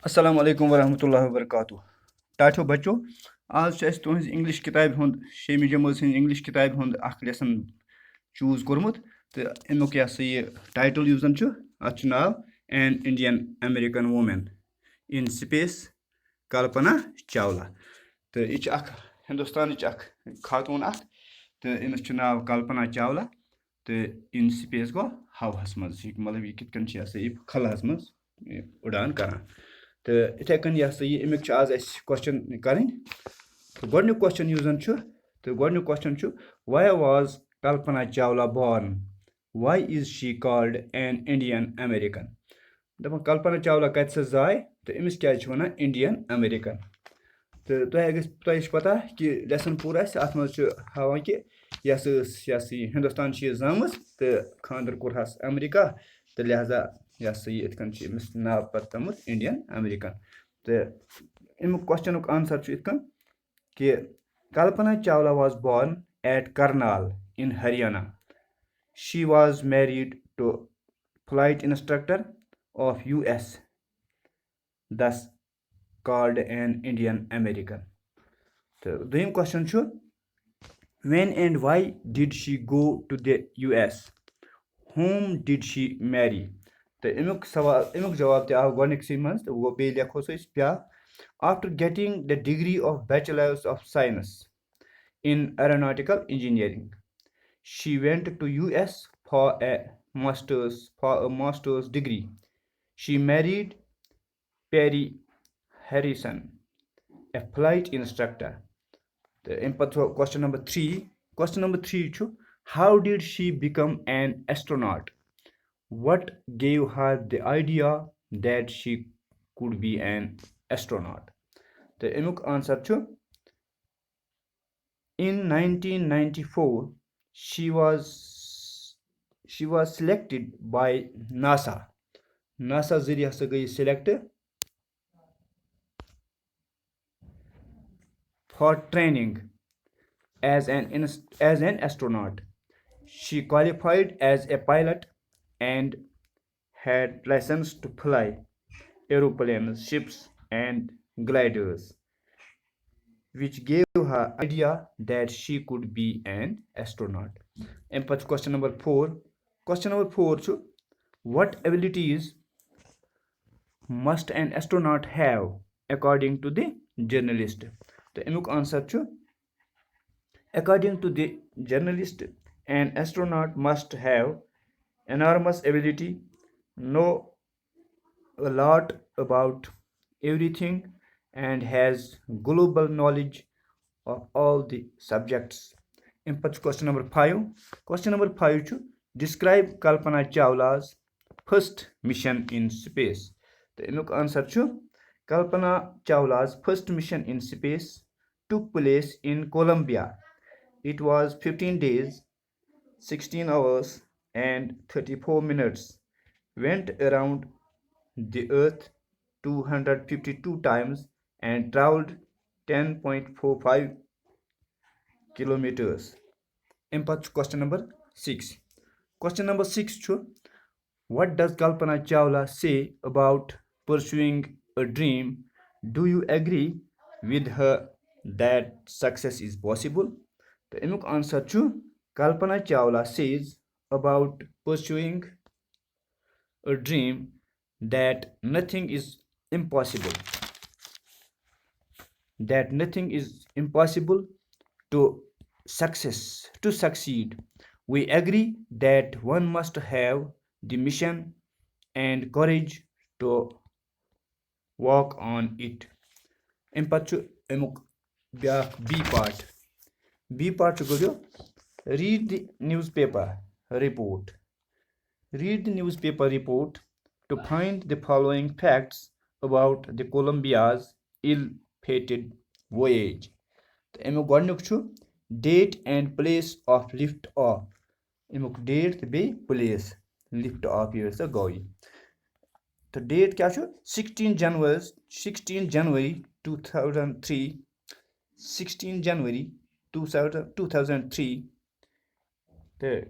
Assalamu alaikum warahmatullahi wabarakatuh. Tacho बच्चों आज छ अस तुहंज इंग्लिश किताब हुंद शेमी जमात हंज इंग्लिश किताब हुंद अख लेसन चूज कोरमुत तो अमुक ये टाइटल युस जन छु अत छु नाव an Indian American women in space Kalpana Chawla तो यह अख हिंदुस्तान अख खातून अख तो अमिस छु नाव कल्पना चावला तो इन स्पेस गो हवास मज मतलब यह कित कन छ खलास मज उड़ान करान तो इथे कन यह अमुक आज क्वेश्चन करें तो गोडन्यू क्वेश्चन युस जन छु तो गोडन्यू क्वेश्चन छु why was Kalpana Chawla born why is she called an Indian American दपन कल्पना चावला कत से जाय तो अमिस क्या वन इंडियन अमेरिकन तो तुह पता कि लेसन पूरा अत मज हावान कि हिंदुस्तान जाम तो खानदर कोरहस अमेरिका तो लिहाजा इतकन नाव पत तमुत इंडियन अमेरिकन तो अमुक क्वेश्चन आंसर इतकन कि Kalpana Chawla was born at Karnal in Haryana. She was married to flight instructor of US, thus called an Indian American. So, the question is, when and why did she go to the US? Whom did she marry? तो अमुक जवाब ते आव गोनिक्सी मंज तो वो बे लिखो सो क्या after getting the degree of Bachelor's of Science in Aeronautical Engineering, she went to US for a master's degree. She married Perry Harrison, a flight instructor. Question number 3. Question number 3 is, how did she become an astronaut? What gave her the idea that she could be an astronaut? The अमुक answer छु in 1994 she was selected by NASA जरिए हसा गई select for training as an astronaut. She qualified as a pilot and had license to fly aeroplanes, ships and gliders, which gave her idea that she could be an astronaut. And question number 4. Question number 4 what abilities must an astronaut have according to the journalist? The अमुक answer according to the journalist, an astronaut must have enormous ability, know a lot about everything, and has global knowledge of all the subjects. In question number 5. Question number 5 describe Kalpana Chawla's first mission in space. The अमुक answer Kalpana Chawla's first mission in space took place in Colombia. It was 15 days, 16 hours and 34 minutes. Went around the earth 252 times and traveled 10.45 kilometers. Question number 6. Question number 6 what does Kalpana Chawla say about pursuing a dream? Do you agree with her that success is possible? The अमुक answer Kalpana Chawla says about pursuing a dream that nothing is impossible. That nothing is impossible to succeed. We agree that one must have the mission and courage to work on it. B part. B part read the newspaper report. Read the newspaper report to find the following facts about the Columbia's ill-fated voyage. अमुक गोडनुक date and place of lift off. अमुक date बे place lift off ये सा गई. तो date क्या 16 January 2003. 16 January 2003. The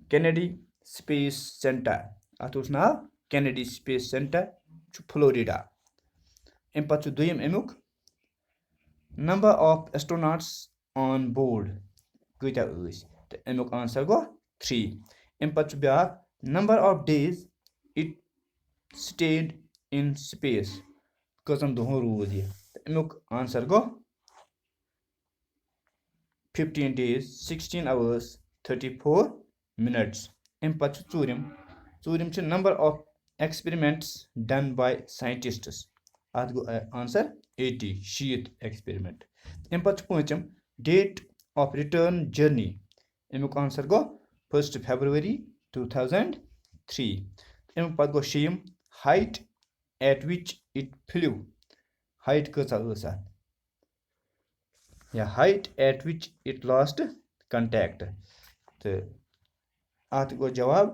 Kennedy Space Center. Athos now Kennedy Space Center, Florida. اَمہِ پَتہٕ چھُ دوٚیِم اَمیُک number of astronauts on board کۭتیاہ ٲسۍ تہٕ اَمیُک آنسر گوٚو 3. اَمہِ پَتہٕ چھُ بیٛاکھ number of days it stayed in space کٔژَن دۄہَن روٗد یہِ تہٕ اَمیُک آنسر گوٚو 15 days 16 hours 34 minutes. اَمہِ پَتہٕ چھُ ژوٗرِم چھُ نمبر آف ایکسپیرمنٹس ڈن باے ساینٹسٹس اَتھ گوٚو آنسر 80 شیٖتھ ایکسپیرمنٹ. اَمہِ پَتہٕ چھُ پوٗنٛژِم ڈیٹ آف رِٹٲرن جٔرنی اَمیُک آنسر گوٚو 1 February 2003. اَمہِ پَتہٕ گوٚو شیٚیِم height at which it flew height کۭژاہ ٲس اَتھ یا height at which it lost contact تہٕ اَتھ گوٚو جواب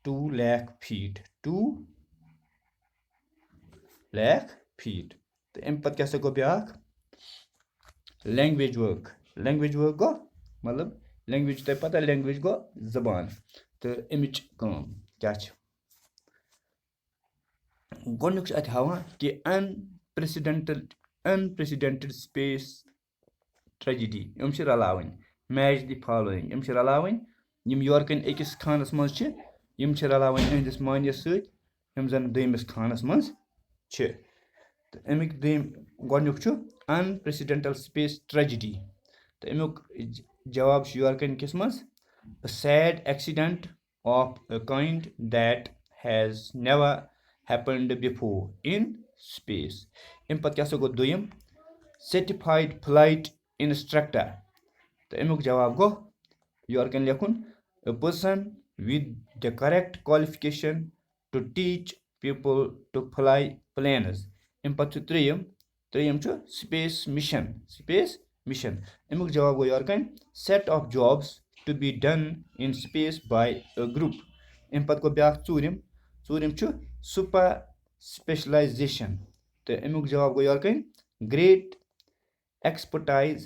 2 lakh feet 2 lakh feet. تہٕ اَمہِ پَتہٕ کیٛاہ سا گوٚو بیٛاکھ لینٛگویج ؤرک گوٚو مطلب لینٛگویج چھِ تۄہہِ پَتہ لینٛگویج گوٚو زبان تہٕ اَمِچ کٲم کیٛاہ چھِ گۄڈنیُک چھُ اَتہِ ہاوان کہِ unprecedented space tragedy یِم چھِ رلاوٕنۍ میچ دی فالویِنٛگ یِم چھِ رلاوٕنۍ یِم یورٕکَنۍ أکِس خانَس منٛز چھِ یِم چھِ رلاوٕنۍ أہٕنٛدِس مٲنِس سۭتۍ یِم زَن دوٚیمِس خانَس منٛز چھِ تہٕ اَمیُک گۄڈنیُک چھُ unprecedented space tragedy تہٕ اَمیُک جواب چھُ یورٕکَنۍ کِس منٛز a sad accident of a kind that has never happened before in space. اَمہِ پَتہٕ کیٛاہ سا گوٚو دوٚیِم certified flight instructor تہٕ اَمیُک جواب گوٚو یورٕکَنۍ لیکھُن a person with the correct qualification to teach people to fly planes. اَمہِ پَتہٕ چھُ ترٛیٚیِم چھُ space mission اَمیُک جواب گوٚو یورٕکَنۍ set of jobs to be done in space by a group. اَمہِ پَتہٕ گوٚو بیٛاکھ ژوٗرِم چھُ super specialization تہٕ اَمیُک جواب گوٚو یورٕکَنۍ great expertise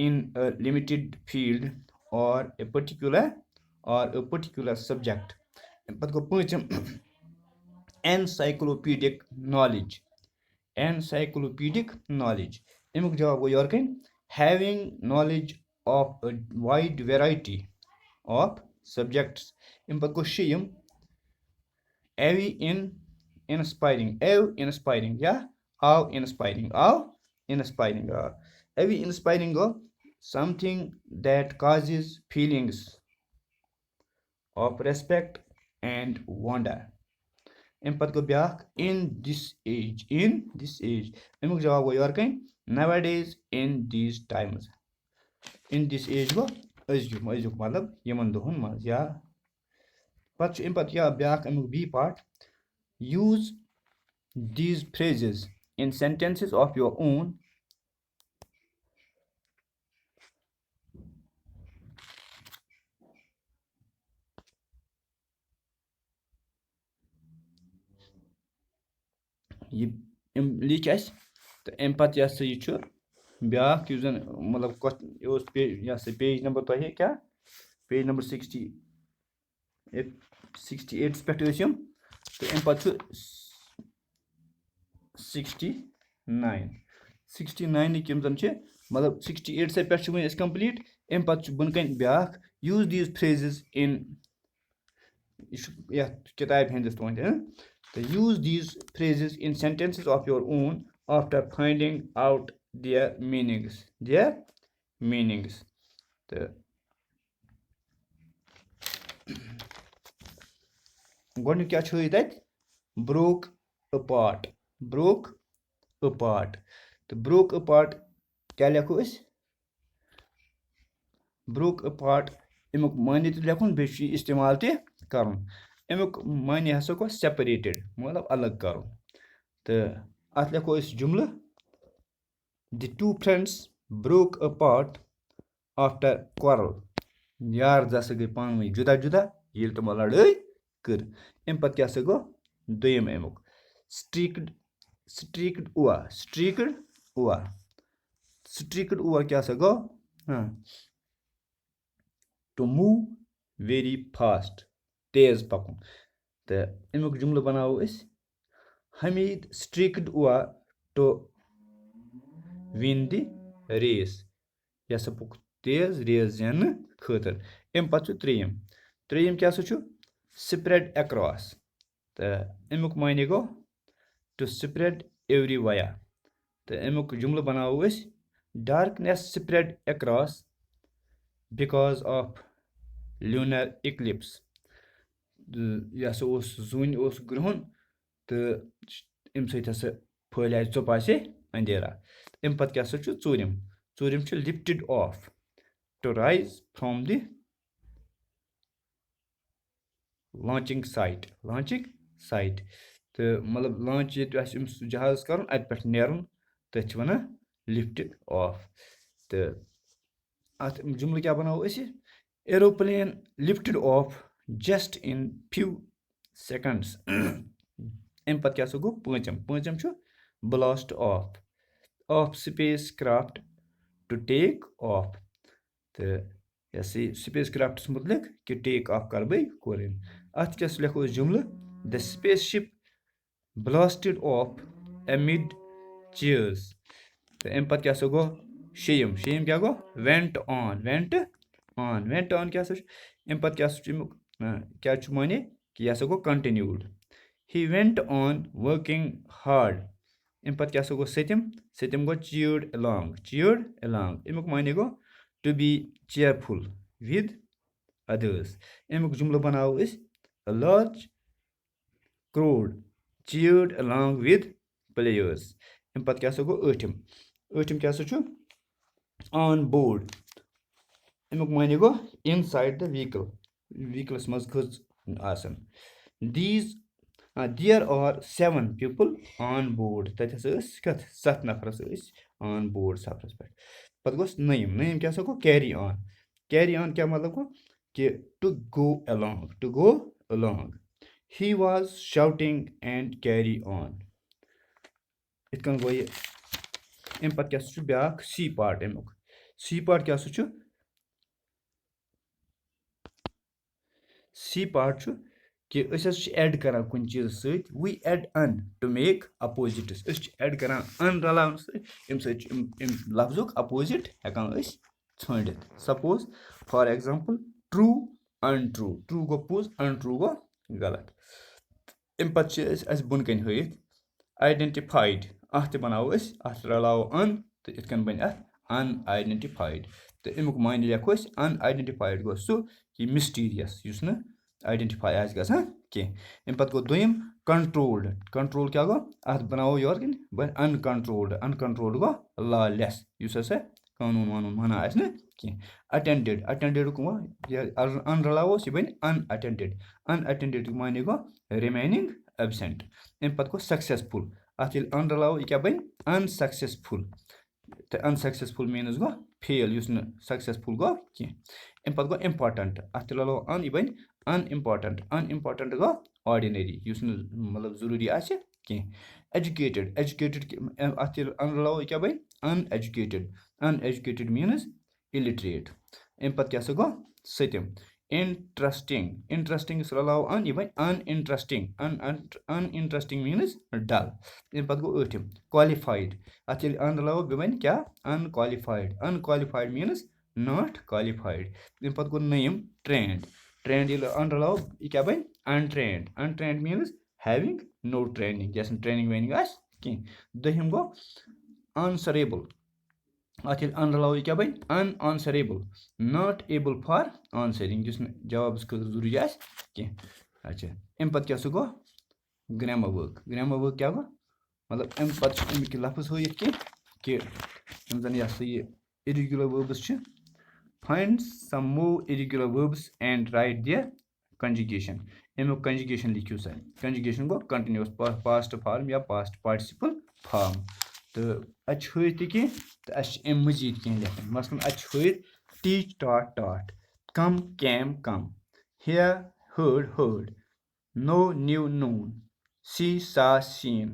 in a limited field or a particular subject. اَمہِ پَتہٕ گوٚو پوٗنٛژِم encyclopedic knowledge اَمیُک جواب گوٚو یورٕکَنۍ having knowledge of a wide variety of subjects. اَمہِ پَتہٕ گوٚو شیٚیِم inspiring گوٚو something that causes feelings of respect and wonder. اَمہِ پَتہٕ گوٚو بیٛاکھ in this age اَمیُک جواب گوٚو یورٕکَنۍ nowadays in these times. in this age گوٚو أزیُک مطلب یِمن دۄہن منٛز یا پَتہٕ چھُ اَمہِ پَتہٕ یا بیٛاکھ اَمیُک B part use these phrases in sentences of your own. یہِ لیٖکھ اَسہِ تہٕ اَمہِ پَتہٕ یہِ ہسا یہِ چھُ بیٛاکھ یُس زَن مطلب یہِ اوس یہِ ہسا پیج نمبر تۄہہِ کیٛاہ پیج نمبر 68 پٮ۪ٹھ ٲسۍ یِم تہٕ اَمہِ پَتہٕ چھُ 69 یِم زَن چھِ مطلب 68 پٮ۪ٹھ چھِ وۄنۍ أسۍ کَمپٕلیٖٹ اَمہِ پَتہٕ چھُ بۄنہٕ کَنۍ بیٛاکھ یوٗز دیٖز فرٛیزِز اِن یہِ چھُ یَتھ کِتابہِ ہِنٛدِس تُہنٛدِ تہٕ use these phrases in sentences of your own after finding out their meanings تہٕ گۄڈنیُک کیٛاہ چھُ ہٲیِتھ اَتہِ برٛوک اَ پاٹ تہٕ برٛوک اَ پاٹ کیٛاہ لیکھو أسۍ برٛوک اَ پاٹ اَمیُک معنے تہِ لیکھُن بیٚیہِ چھُ یہِ اِستعمال تہِ کَرُن اَمیُک معنے ہسا گوٚو سٮ۪پریٹِڈ مطلب الگ کَرُن تہٕ اَتھ لیکھو أسۍ جُملہٕ the two friends broke apart after quarrel. یار زٕ ہسا گٔے پانہٕ ؤنۍ جُدا ییٚلہِ تِمو لڑٲے کٔر. اَمہِ پَتہٕ کیٛاہ سا گوٚو دوٚیِم اَمیُک streaked اوٚوا کیٛاہ سا گوٚو to move very fast تیز پَکُن تہٕ اَمیُک جُملہٕ بَناوو أسۍ Hamid streaked over to win the race. یہِ ہسا پوٚک تیز ریس زیننہٕ خٲطرٕ. اَمہِ پَتہٕ چھُ ترٛیٚیِم کیٛاہ سا چھُ سپریڈ اٮ۪کراس تہٕ اَمیُک معنی گوٚو ٹُو سپریڈ ایوری ویا تہٕ اَمیُک جملہٕ بناوو أسۍ ڈارکنیس سپریڈ اٮ۪کراس بِکاز آف لوٗنر اِکلِپس. یہِ ہسا اوس زوٗنہِ اوس گرٛہُن تہٕ اَمہِ سۭتۍ ہسا پھٲلے ژوٚپاسے اندھیرا. اَمہِ پَتہٕ کیٛاہ سا چھُ ژوٗرِم چھُ lifted off to rise from the launching site تہٕ مطلب لانچ ییٚتہِ آسہِ أمِس جہاز کَرُن اَتہِ پٮ۪ٹھ نیرُن تٔتھۍ چھِ وَنان لِفٹِڈ آف. تہٕ اَتھ جملہٕ کیٛاہ بَناوو أسۍ aeroplane lifted off just in few seconds. اَمہِ پَتہٕ کیٛاہ سا گوٚو پوٗنٛژِم چھُ blast off spacecraft to take off تہٕ یہِ ہسا یہِ سپیس کرافٹس مُتعلِق کہِ ٹیک آف کَرٕ بہٕ کوٚر أمۍ. اَتھ کیٛاہ لیکھو أسۍ جملہٕ the spaceship blasted off amid cheers. تہٕ اَمہِ پَتہٕ کیٛاہ سا گوٚو شیٚیِم کیٛاہ گوٚو وٮ۪نٹ آن کیٛاہ سا چھُ اَمہِ پَتہٕ کیٛاہ سا چھُ اَمیُک کیٛاہ چھُ معنی کہِ یہِ ہسا گوٚو کَنٹِنیوٗڈ. ہی وٮ۪نٹ آن ؤرکِنگ ہاڈ. اَمہِ پَتہٕ کیٛاہ سا گوٚو سٔتِم گوٚو چیٲرڈ اَلانگ. اَمیُک معنی گوٚو ٹُو بی چِیرفُل وِد اَدٲرٕس. اَمیُک جملہٕ بناوو أسۍ اَ لارج کرٛوڈ چیٲرڈ اَلانگ وِد پٕلیٲرٕس. اَمہِ پَتہٕ کیٛاہ سا گوٚو ٲٹھِم کیٛاہ سا چھُ آن بورڈ. اَمیُک معنی گوٚو اِن سایڈ دَ ویٖکلَس منٛز کٔژ آسان. There R 7 people on board. تَتہِ ہسا ٲسۍ 7 نفر ہسا ٲسۍ آن بورڈ سفرس پٮ۪ٹھ. پَتہٕ گوٚو نٔیِم کیٛاہ سا گوٚو کیری آن کیٛاہ مطلب گوٚو کہِ to go along. He was shouting and carry on. یِتھ کٔنۍ گوٚو یہِ. اَمہِ پَتہٕ کیٛاہ سا چھُ بیٛاکھ سی پارٹ کیٛاہ سا چھُ کہِ أسۍ حظ چھِ ایڈ کران کُنہِ چیٖزس سۭتۍ we add un to make opposites. أسۍ چھِ ایڈ کران ان رلاونہٕ سۭتۍ اَمہِ سۭتۍ چھِ اَمہِ لفظُک اپوزِٹ ہٮ۪کان أسۍ ژھٲنڈِتھ. سپوز فار ایگزامپل ٹروٗ انٹروٗ گوٚو پوٚز انٹروٗ گوٚو غلط. اَمہِ پَتہٕ چھِ أسۍ اَسہِ بۄن کَنۍ ہٲیِتھ آیڈینٹِفایڈ. اَتھ تہِ بَناوو أسۍ اَتھ رلاوو ان تہٕ یِتھ کٔنۍ بَنہِ اَتھ ان آیڈینٹِفایڈ. تہٕ اَمیُک معنی لیکھو أسۍ ان آیڈینٹِفایڈ گوٚو سُہ کہِ مِسٹیٖریَس یُس نہٕ آیڈینٹِفاے آسہِ گژھان کینٛہہ. اَمہِ پَتہٕ گوٚو دوٚیِم کنٹرول کیٛاہ گوٚو اَتھ بَناوو یورٕ کِنۍ بَنہِ اَنکَنٹرولڈ گوٚو لا لیس یُس ہسا قانوٗن وانوٗن مانان آسہِ نہٕ کینٛہہ. اَٹٮ۪نڈِڈ گوٚو یہِ ان رلاووس یہِ بَنہِ ان اَٹٮ۪نڈِڈُک معنی گوٚو رِمینِنگ ایبسینٹ. اَمہِ پَتہٕ گوٚو سَکسیسفُل. اَتھ ییٚلہِ ان رلاوو یہِ کیٛاہ بَنہِ اَنسَکسیسفُل تہٕ اَنسَکسیسفُل میٖنٕز گوٚو فیل یُس نہٕ سَکسیسفُل گوٚو کینٛہہ. اَمہِ پَتہٕ گوٚو اِمپاٹَنٹ. اَتھ تہِ رلاوو ان یہِ بَنہِ ان اِمپاٹَنٹ گوٚو آرڈِنٔری یُس نہٕ مطلب ضروٗری آسہِ کینٛہہ. اَتھ ییٚلہِ ان رلاوو یہِ کیٛاہ بَنہِ ان ایجوکیٹِڈ میٖنٕز اِلِٹریٹ. اَمہِ پَتہٕ کیٛاہ سا گوٚو سٔتِم اِنٹرسٹِنگ یُس رلاوو ان یہِ بَنہِ ان اِنٹرسٹِنگ میٖنٕز ڈل. اَمہِ پَتہٕ گوٚو ٲٹھِم کالِفایڈ. اَتھ ییٚلہِ ان رلاوو بیٚیہِ بَنہِ کیٛاہ ان کالِفایڈ میٖنٕز ناٹ کالِفایڈ. اَمہِ پَتہٕ گوٚو نٔیِم ٹرینڈ ییٚلہِ ان رلاوو یہِ کیٛاہ بَنہِ انٹرینڈ میٖنٕز ہیوِنگ نو ٹرینِنگ یۄس نہٕ ٹرینِنگ وینِنگ آسہِ کینٛہہ. دوٚیِم گوٚو آنسریبٕل. اَتھ ییٚلہِ ان رلاوو یہِ کیٛاہ بَنہِ ان آنسریبٕل ناٹ ایبٕل فار آنسرِنگ یُس نہٕ جوابَس خٲطرٕ ضروٗری آسہِ کینٛہہ. اچھا اَمہِ پَتہٕ کیٛاہ سا گوٚو گرٛیمَر ؤرٕک کیٛاہ گوٚو مطلب اَمہِ پَتہٕ چھِ اَمِکۍ لفظ ہٲیِتھ کینٛہہ کہِ یِم زَن یہِ ہسا یہِ اِرِگیوٗلر وٲربٕس چھِ فاینڈ سم مور اِرِگیوٗلر وٲربٕس اینڈ رایٹ دِیر کنجُگیشن. اَمیُک کنجُگیشن لیکھِو سا. کنجُگیشن گوٚو کَنٹِنیوٗس پاسٹ فارم یا پاسٹ پاٹِسِپل فارم. تہٕ اَتہِ چھِ ہٲیِتھ تہِ کینٛہہ تہٕ اَسہِ چھِ اَمہِ مٔزیٖد کینٛہہ لیکھٕنۍ. مثلاً اَتہِ چھِ ہٲیِتھ ٹیٖچ ٹاٹ کم کیم کم ہِیر ہٲڈ نو نیو نون سی سا سیٖن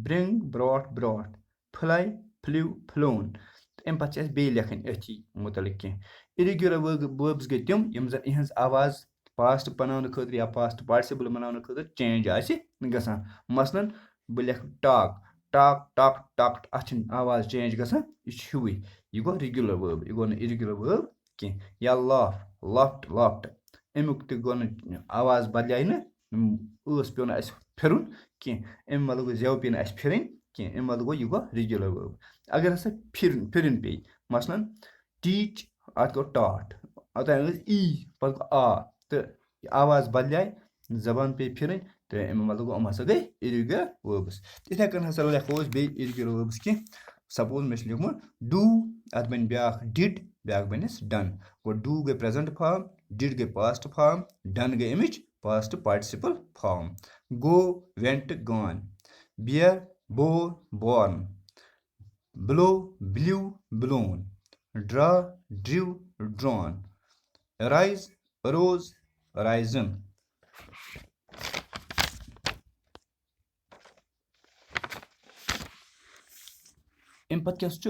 برٛنٛگ برٛاٹھ فٕلاے فِلیوٗ فٕلون. تہٕ اَمہِ پَتہٕ چھِ اَسہِ بیٚیہِ لیکھٕنۍ أتھی مُتعلِق کینٛہہ. اِرِگیوٗلر وٲربٕس گٔے تِم یِم زَن یِہٕنٛز آواز پاسٹ بَناونہٕ خٲطرٕ یا پاسٹ پاٹِسِپٕل بَناونہٕ خٲطرٕ چینج آسہِ گژھان. مثلاً بہٕ لیکھٕ ٹاک ٹاک ٹاک ٹاک اَتھ چھِنہٕ آواز چینٛج گژھان یہِ چھُ ہیُوٕے یہِ گوٚو رِگیوٗلَر وٲرب یہِ گوٚو نہٕ اِرِگیوٗلَر وٲرب کینٛہہ یا لاف لافٹ لافٹ اَمیُک تہِ گوٚو نہٕ آواز بَدلیٛاے نہٕ ٲس پیوٚو نہٕ اَسہِ پھِرُن کینٛہہ اَمہِ بدلہٕ گوٚو زٮ۪و پیٚیہِ نہٕ اَسہِ پھِرٕنۍ کینٛہہ اَمہِ بدلہٕ گوٚو یہِ گوٚو رِگیوٗلَر وٲرب اگر ہسا پھِرٕنۍ پیٚیہِ مثلاً ٹیٖچ اَتھ گوٚو ٹاٹھ اوٚتانۍ ٲس ای پَتہٕ گوٚو آ تہٕ آواز بَدلیٛاے زبان پیٚیہِ پھِرٕنۍ تہٕ اَمہِ مطلب گوٚو یِم ہسا گٔے اِرِگیوٗلَر وٲربٕس تِتھَے کٔنۍ ہسا لیکھو أسۍ بیٚیہِ اِرِگیوٗلَر وٲربٕس کینٛہہ سپوز مےٚ چھُ لیوٗکھمُت ڈوٗ اَتھ بَنہِ بیٛاکھ ڈِڈ بیٛاکھ بَنٮ۪س ڈَن گوٚو ڈوٗ گٔے پرٛٮ۪زَنٛٹ فارم ڈِڈ گٔے پاسٹ فارم ڈَن گٔے اَمِچ پاسٹ پاٹِسِپٕل فارم گو وٮ۪نٹ گان بِیَر بور بورن بلو بلیوٗ بلون ڈرٛا ڈرٛو ڈرٛان رایز روز رایزن اَمہِ پَتہٕ کیٛاہ چھُ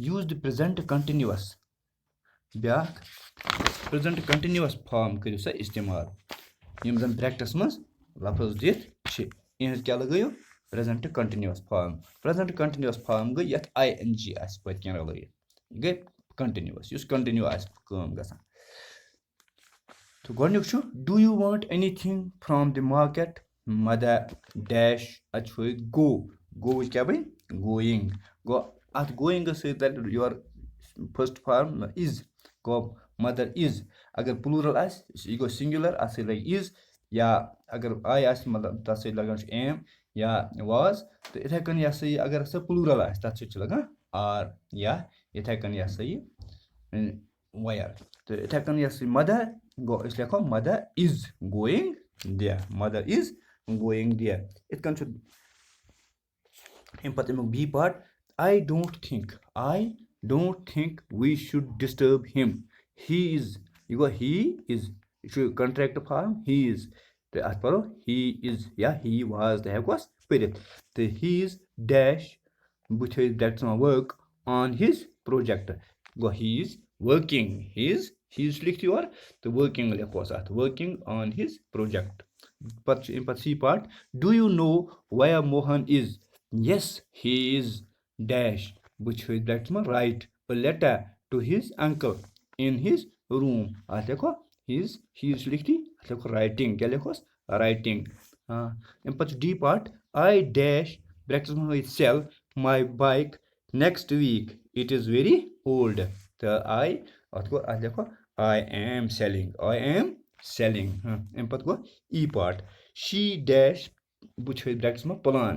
یوٗز دِ پرٛزَنٛٹ کَنٹِنیوٗوَس بیٛاکھ پرٛزَنٛٹ کَنٹِنیوٗوَس فارم کٔرِو سا اِستعمال یِم زَن برٛیکٹَس منٛز لفظ دِتھ چھِ یِہٕنٛز کیٛاہ لَگٲیِو پرٛزَنٛٹ کَنٹِنیوٗوَس فارم پرٛزَنٛٹ کَنٹِنیوٗوَس فارم گٔے یَتھ آی اٮ۪ن جی آسہِ پٔتۍ کِنۍ رلٲیِتھ یہِ گٔے کَنٹِنیوٗوَس یُس کَنٹِنیوٗ آسہِ کٲم گژھان تہٕ گۄڈنیُک چھُ do you want anything from the market mother dash اَتہِ چھُ ہٲیِتھ گو گووٕچ کیٛاہ بَنہِ گویِنٛگ گوٚو اَتھ گویِنٛگَس سۭتۍ تَلہِ یورٕ فٔسٹ فارم اِز گوٚو مَدر اِز اگر پٕلوٗرَل آسہِ یہِ گوٚو سِنگیوٗلَر اَتھ سۭتۍ لَگہِ اِز یا اگر آے آسہِ مطلب تَتھ سۭتۍ لَگان چھُ ایم یا واز تہٕ یِتھَے کٔنۍ یہِ ہسا یہِ اگر ہسا پٕلوٗرَل آسہِ تَتھ سۭتۍ چھُ لَگان آر یا یِتھَے کٔنۍ یہِ ہسا یہِ وَیر تہٕ یِتھَے کٔنۍ یۄس یہِ مَدر گوٚو أسۍ لیکھو mother is going there mother is going there یِتھ کٔنۍ چھُ اَمہِ پَتہٕ اَمیُک B part I don't think we should disturb him he is یہِ گوٚو ہی اِز یہِ چھُ کَنٹرٛیکٹ فارم ہی اِز تہٕ اَتھ پَرو ہی اِز یا ہی واز تہِ ہٮ۪کوس پٔرِتھ تہٕ ہی اِز ڈیش بٕتھِ ٲسۍ برٛیکٹَس منٛز ؤرٕک آن ہِز پرٛوجَکٹ گوٚو ہی اِز ؤرکِنٛگ ہی اِز چھُ لیکھِتھ یورٕ تہٕ ؤرکِنٛگ لیکھوس اَتھ ؤرکِنٛگ آن ہِز پرٛوجَکٹ پَتہٕ چھُ اَمہِ پَتہٕ C part do you know وَیا Mohan is yes he is dash بٕتھِ ٲسۍ برٛیکٹَس منٛز write a letter to his uncle in his room اَتھ لیکھو ہِز چھُ لیکھِتھٕے اَتھ لیکھو رایٹِنٛگ کیٛاہ لیکھوس رایٹِنٛگ اَمہِ پَتہٕ چھُ D part I dash brackets منٛز ہٲیِتھ sell my bike next week it is very old تہٕ اَتھ لیکھو آی ایم سٮ۪لِنٛگ اَمہِ پَتہٕ گوٚو ای پاٹ شی ڈیش بٕتھِ ٲسۍ برٛیکٹَس منٛز plan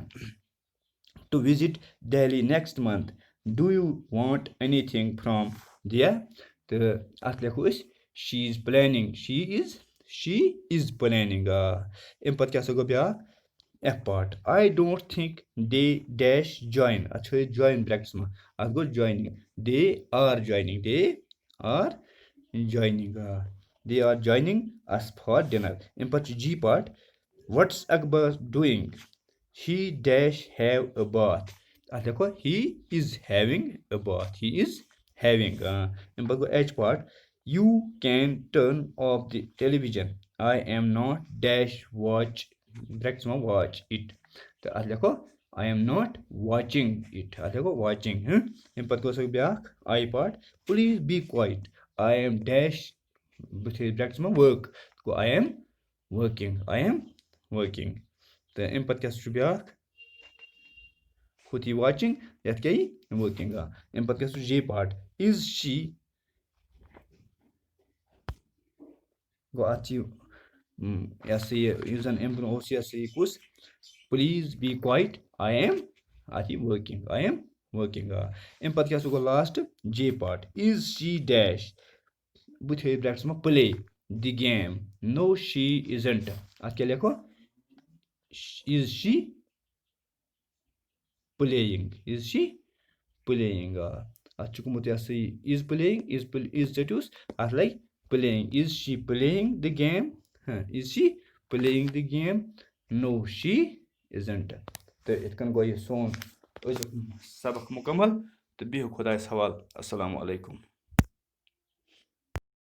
to visit Delhi next month do you want anything from there تہٕ اَتھ لیکھو أسۍ she is planning she is planning اَمہِ پَتہٕ کیٛاہ سا گوٚو بیٛاکھ F part I don't think they dash join اَتھ چھُ أسۍ جویِن برٛیکٹَس منٛز اَتھ گوٚو joining they are joining they are joining us for dinner اَمہِ پَتہٕ چھُ G part what's Akbar doing he dash ہیو اَ باتھ اَتھ لیکھو ہی اِز ہیوِنٛگ اَ باتھ اَمہِ پَتہٕ گوٚو H part you can turn off the television I am not dash watch brackets منٛز watch it تہٕ اَتھ لیکھو I am not watching it اَتھ لیکھو واچِنٛگ اَمہِ پَتہٕ گوٚو سُہ بیٛاکھ I part please be quiet I am dash بٕتھِ ٲسۍ برٛیکٹَس منٛز ؤرٕک گوٚو آی ایم ؤرکِنٛگ تہٕ اَمہِ پَتہٕ کیٛاہ سا چھُ بیٛاکھ ہُتھ یی واچِنٛگ یَتھ کیٛاہ یی ؤرکِنٛگ اَمہِ پَتہٕ کیٛاہ چھُ جے پاٹ اِز شی گوٚو اَتھ چھِ یہِ ہسا یہِ یُس زَن اَمہِ برٛونٛہہ اوس یہِ ہسا یہِ کُس please be quiet I am اَتھ یی ؤرکِنٛگ اَمہِ پَتہٕ کیٛاہ سا گوٚو لاسٹ جے پاٹ اِز شی ڈیش بٕتھِ ٲسۍ برٛیکٹَس منٛز پٕلے دِ گیم نو شی اِزنٛٹ اَتھ کیٛاہ لیکھو اِز شی پٕلییِنٛگ اَتھ چھُ گوٚمُت یہِ ہسا یہِ اِز پٕلییِنٛگ اِز ژٔٹۍہوٗس اَتھ لَگہِ playing is she playing the game now she isn't تہٕ یِتھ کٔنۍ گوٚو یہِ سون أزیُک سبق مُکمل تہٕ بِہِو خۄدایَس حوالہٕ اَسَلامُ علیکُم